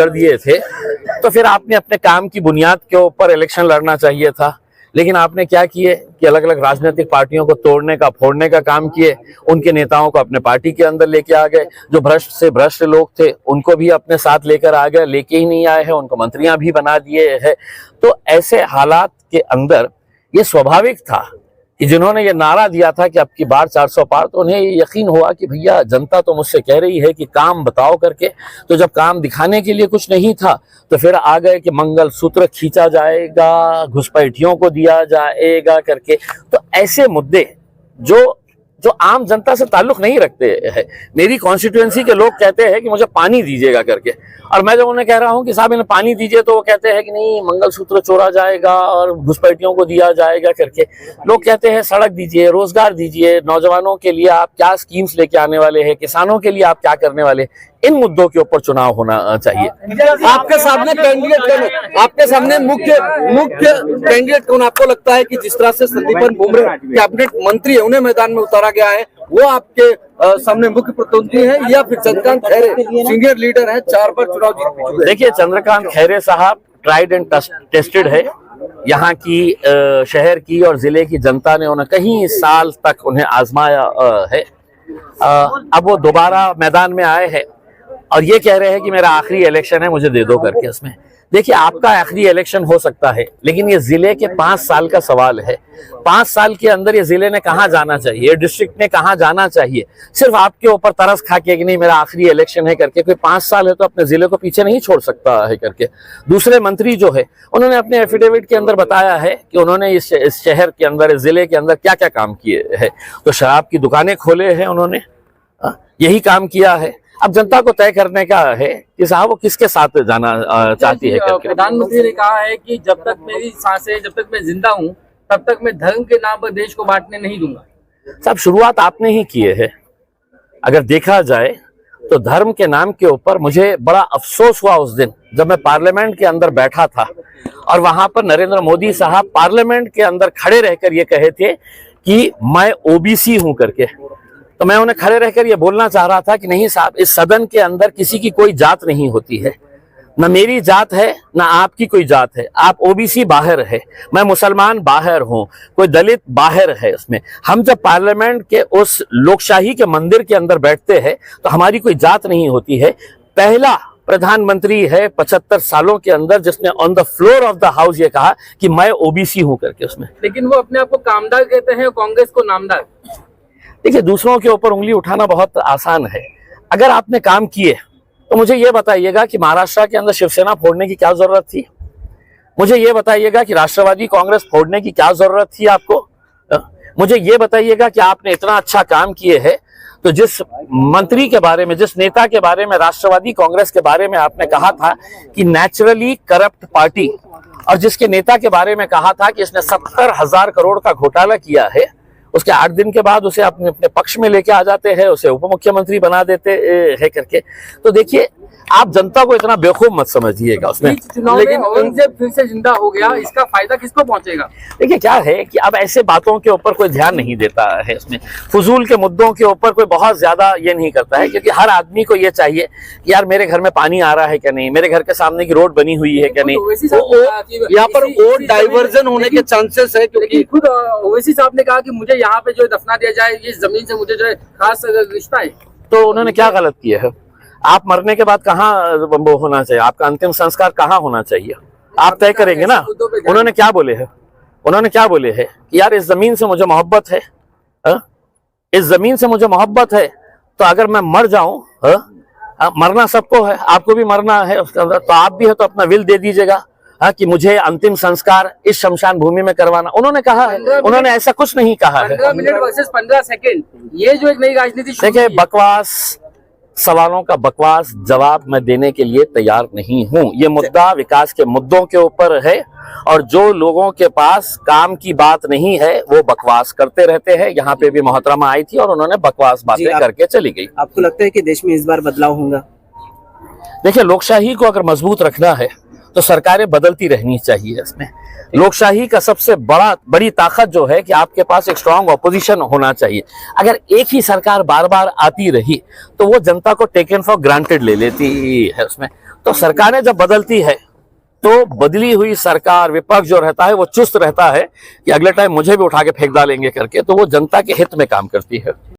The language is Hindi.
कर दिए थे, तो फिर आपने अपने काम की बुनियाद के ऊपर इलेक्शन लड़ना चाहिए था। लेकिन आपने क्या किए कि अलग अलग राजनीतिक पार्टियों को तोड़ने का फोड़ने का काम किए, उनके नेताओं को अपने पार्टी के अंदर लेके आ गए, जो भ्रष्ट से भ्रष्ट लोग थे उनको भी अपने साथ लेकर आ गए, लेके ही नहीं आए हैं, उनको मंत्रियां भी बना दिए हैं। तो ऐसे हालात के अंदर ये स्वाभाविक था कि जिन्होंने ये नारा दिया था कि अब की बार 400 पार, तो उन्हें ये यकीन हुआ कि भैया जनता तो मुझसे कह रही है कि काम बताओ करके, तो जब काम दिखाने के लिए कुछ नहीं था तो फिर आ गए कि मंगल सूत्र खींचा जाएगा, घुसपैठियों को दिया जाएगा करके। तो ऐसे मुद्दे जो जो आम जनता से ताल्लुक नहीं रखते हैं, मेरी कॉन्स्टिट्यूएंसी के लोग कहते हैं कि मुझे पानी दीजिएगा करके, और मैं जब उन्हें कह रहा हूं कि साहब इन्हें पानी दीजिए, तो वो कहते हैं कि नहीं मंगलसूत्र चोरा जाएगा और घुसपैठियों को दिया जाएगा करके। लोग कहते हैं सड़क दीजिए, रोजगार दीजिए, नौजवानों के लिए आप क्या स्कीम्स लेके आने वाले हैं, किसानों के लिए आप क्या करने वाले, इन मुद्दों के ऊपर चुनाव होना चाहिए। आपके सामने कैंडिडेट कौन, आपके सामने मुख्य कैंडिडेट कौन आपको लगता है कि जिस तरह से संदीपन बुमरे कैबिनेट मंत्री है उन्हें मैदान में उतारा गया है, वो आपके सामने मुख्य प्रतिद्वंदी है, या फिर चंद्रकांत खैरे सीनियर लीडर है, 4 बार चुनाव जीत चुके हैं? देखिए, चंद्रकांत खैरे साहब ट्राइड एंड टेस्टेड है। यहाँ की शहर की और जिले की जनता ने उन्हें कई साल तक उन्हें आजमाया है। अब वो दोबारा मैदान में आए हैं और ये कह रहे हैं कि मेरा आखिरी इलेक्शन है, मुझे दे दो करके। उसमें देखिए, आपका आखिरी इलेक्शन हो सकता है, लेकिन ये जिले के 5 साल का सवाल है। 5 साल के अंदर ये जिले ने कहाँ जाना चाहिए, डिस्ट्रिक्ट ने कहाँ जाना चाहिए। सिर्फ आपके ऊपर तरस खा के कि नहीं मेरा आखिरी इलेक्शन है करके, कोई 5 साल है तो अपने जिले को पीछे नहीं छोड़ सकता है करके। दूसरे मंत्री जो है उन्होंने अपने एफिडेविट के अंदर बताया है कि उन्होंने इस शहर के अंदर, इस जिले के अंदर क्या क्या काम किए हैं। तो शराब की दुकानें खोले हैं उन्होंने, यही काम किया है। अब जनता को तय करने का है कि साहब वो किसके साथ जाना चाहती है। प्रधानमंत्री ने कहा है कि जब तक मेरी सांसें, जब तक मैं जिंदा हूं, तब तक मैं धर्म के नाम पर देश को बांटने नहीं दूंगा। साहब, शुरुआत आपने ही की है। अगर देखा जाए तो धर्म के नाम के ऊपर मुझे बड़ा अफसोस हुआ उस दिन जब मैं पार्लियामेंट के अंदर बैठा था और वहां पर नरेंद्र मोदी साहब पार्लियामेंट के अंदर खड़े रहकर ये कहे थे कि मैं ओबीसी हूं करके। तो मैं उन्हें खड़े रहकर ये बोलना चाह रहा था कि नहीं साहब, इस सदन के अंदर किसी की कोई जात नहीं होती है, न मेरी जात है न आपकी कोई जात है। आप ओबीसी बाहर है, मैं मुसलमान बाहर हूं, कोई दलित बाहर है। उसमें हम जब पार्लियामेंट के उस लोकशाही के मंदिर के अंदर बैठते हैं तो हमारी कोई जात नहीं होती है। पहला प्रधानमंत्री है 75 सालों के अंदर जिसने on the floor of the house ये कहा कि मैं ओबीसी हूं करके। उसमें लेकिन वो अपने आप को कामदार कहते हैं, कांग्रेस को नामदार। देखिए, दूसरों के ऊपर उंगली उठाना बहुत आसान है। अगर आपने काम किए तो मुझे ये बताइएगा कि महाराष्ट्र के अंदर शिवसेना फोड़ने की क्या जरूरत थी। मुझे ये बताइएगा कि राष्ट्रवादी कांग्रेस फोड़ने की क्या जरूरत थी आपको। मुझे ये बताइएगा कि आपने इतना अच्छा काम किए है तो जिस मंत्री के बारे में, जिस नेता के बारे में, राष्ट्रवादी कांग्रेस के बारे में आपने कहा था कि नेचुरली करप्ट पार्टी, और जिसके नेता के बारे में कहा था कि इसने 70,000 करोड़ का घोटाला किया है, उसके 8 दिन के बाद उसे अपने पक्ष में लेके आ जाते हैं, उसे उप मुख्यमंत्री बना देते हैं करके। तो देखिए, आप जनता को इतना बेवकूफ मत समझिएगा उसमें। लेकिन औरंगजेब फिर से जिंदा हो गया, इसका फायदा किसको पहुंचेगा? देखिए, क्या है कि अब ऐसे बातों के ऊपर कोई ध्यान नहीं देता है। इसमें फजूल के मुद्दों के ऊपर कोई बहुत ज्यादा ये नहीं करता है, क्योंकि हर आदमी को ये चाहिए कि यार मेरे घर में पानी आ रहा है क्या नहीं, मेरे घर के सामने की रोड बनी हुई है क्या नहीं। यहाँ पर वोट डाइवर्जन होने के चांसेस है, क्योंकि खुद ओवैसी साहब ने कहा कि मुझे यहाँ पे जो दफना दिया जाए, इस जमीन से मुझे जो है खास रिश्ता है। तो उन्होंने क्या गलत किया है? आप मरने के बाद कहाँ वो होना चाहिए, आपका अंतिम संस्कार कहाँ होना चाहिए, आप तय करेंगे ना। उन्होंने क्या बोले हैं? उन्होंने क्या बोले हैं कि यार इस जमीन से मुझे मोहब्बत है, इस जमीन से मुझे मोहब्बत है, तो अगर मैं मर जाऊं, मरना सबको है, आपको भी मरना है उसके अंदर, तो आप भी है तो अपना विल दे दीजिएगा कि मुझे अंतिम संस्कार इस शमशान भूमि में करवाना। उन्होंने कहा है, उन्होंने ऐसा कुछ नहीं कहा है। 15 मिनट वर्सेस 15 सेकंड, ये जो एक नई राजनीति। देखिए, बकवास सवालों का बकवास जवाब मैं देने के लिए तैयार नहीं हूं। ये मुद्दा विकास के मुद्दों के ऊपर है, और जो लोगों के पास काम की बात नहीं है वो बकवास करते रहते हैं। यहाँ पे भी मोहतरमा आई थी और उन्होंने बकवास बातें करके चली गई। आपको लगता है कि देश में इस बार बदलाव होगा? देखिए, लोकशाही को अगर मजबूत रखना है तो सरकारें बदलती रहनी चाहिए। इसमें लोकशाही का सबसे बड़ी ताकत जो है कि आपके पास एक स्ट्रांग ऑपोजिशन होना चाहिए। अगर एक ही सरकार बार बार आती रही तो वो जनता को टेकन फॉर ग्रांटेड ले लेती है उसमें। तो सरकारें जब बदलती है तो बदली हुई सरकार, विपक्ष जो रहता है वो चुस्त रहता है कि अगले टाइम मुझे भी उठा के फेंक डालेंगे करके, तो वो जनता के हित में काम करती है।